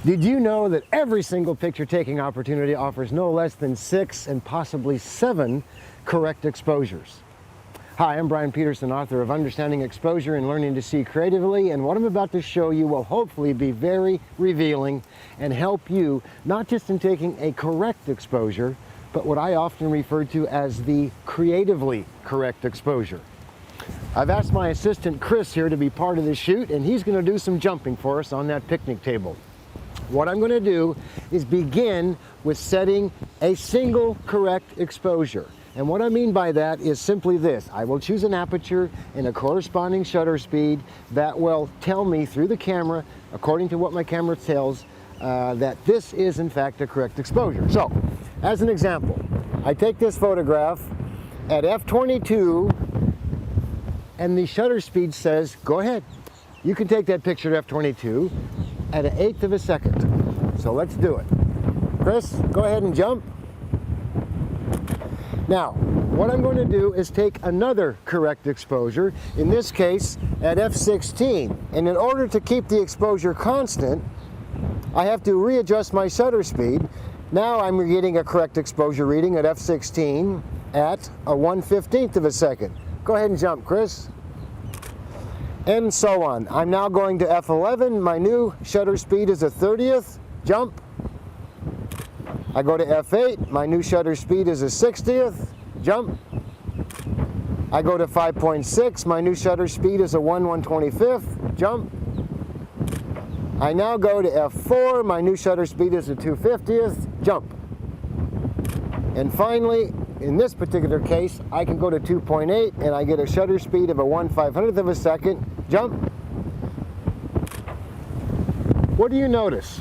Did you know that every single picture-taking opportunity offers no less than 6 and possibly 7 correct exposures? Hi, I'm Bryan Peterson, author of Understanding Exposure and Learning to See Creatively, and what I'm about to show you will hopefully be very revealing and help you not just in taking a correct exposure, but what I often refer to as the creatively correct exposure. I've asked my assistant Chris here to be part of the shoot, and he's going to do some jumping for us on that picnic table. What I'm going to do is begin with setting a single correct exposure. And what I mean by that is simply this. I will choose an aperture and a corresponding shutter speed that will tell me through the camera, according to what my camera tells, that this is in fact a correct exposure. So, as an example, I take this photograph at f/22 and the shutter speed says, go ahead. You can take that picture at f/22 at 1/8 of a second. So let's do it. Chris, go ahead and jump. Now, what I'm going to do is take another correct exposure, in this case at f/16. And in order to keep the exposure constant, I have to readjust my shutter speed. Now I'm getting a correct exposure reading at f/16 at a 1/15 of a second. Go ahead and jump, Chris. And so on. I'm now going to f/11. My new shutter speed is a 30th. Jump. I go to f/8. My new shutter speed is a 60th. Jump. I go to 5.6. My new shutter speed is a 1/125th. Jump. I now go to f/4. My new shutter speed is a 2/50th. Jump. And finally, in this particular case, I can go to 2.8 and I get a shutter speed of a 1/500th of a second. Jump. What do you notice?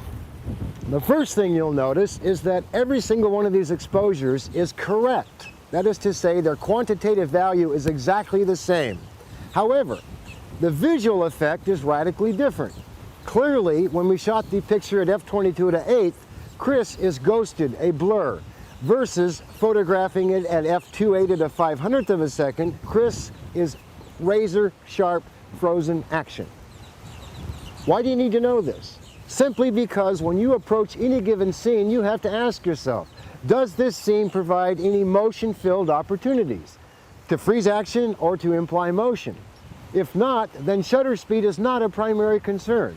The first thing you'll notice is that every single one of these exposures is correct. That is to say, their quantitative value is exactly the same. However, the visual effect is radically different. Clearly, when we shot the picture at f/22 at 1/8, Chris is ghosted, a blur. Versus photographing it at f/28 at a 500th of a second, Chris is razor sharp frozen action. Why do you need to know this? Simply because when you approach any given scene, you have to ask yourself, does this scene provide any motion-filled opportunities to freeze action or to imply motion? If not, then shutter speed is not a primary concern.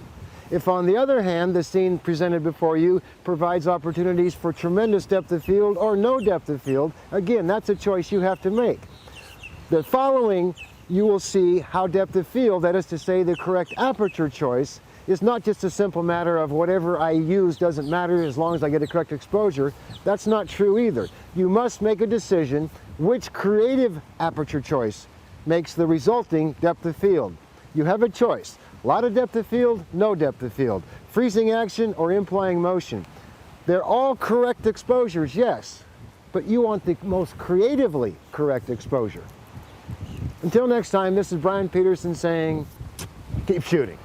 If, on the other hand, the scene presented before you provides opportunities for tremendous depth of field or no depth of field, again, that's a choice you have to make. The following, you will see how depth of field, that is to say the correct aperture choice, is not just a simple matter of whatever I use doesn't matter as long as I get a correct exposure. That's not true either. You must make a decision which creative aperture choice makes the resulting depth of field. You have a choice. A lot of depth of field, no depth of field. Freezing action or implying motion. They're all correct exposures, yes, but you want the most creatively correct exposure. Until next time, this is Bryan Peterson saying, keep shooting.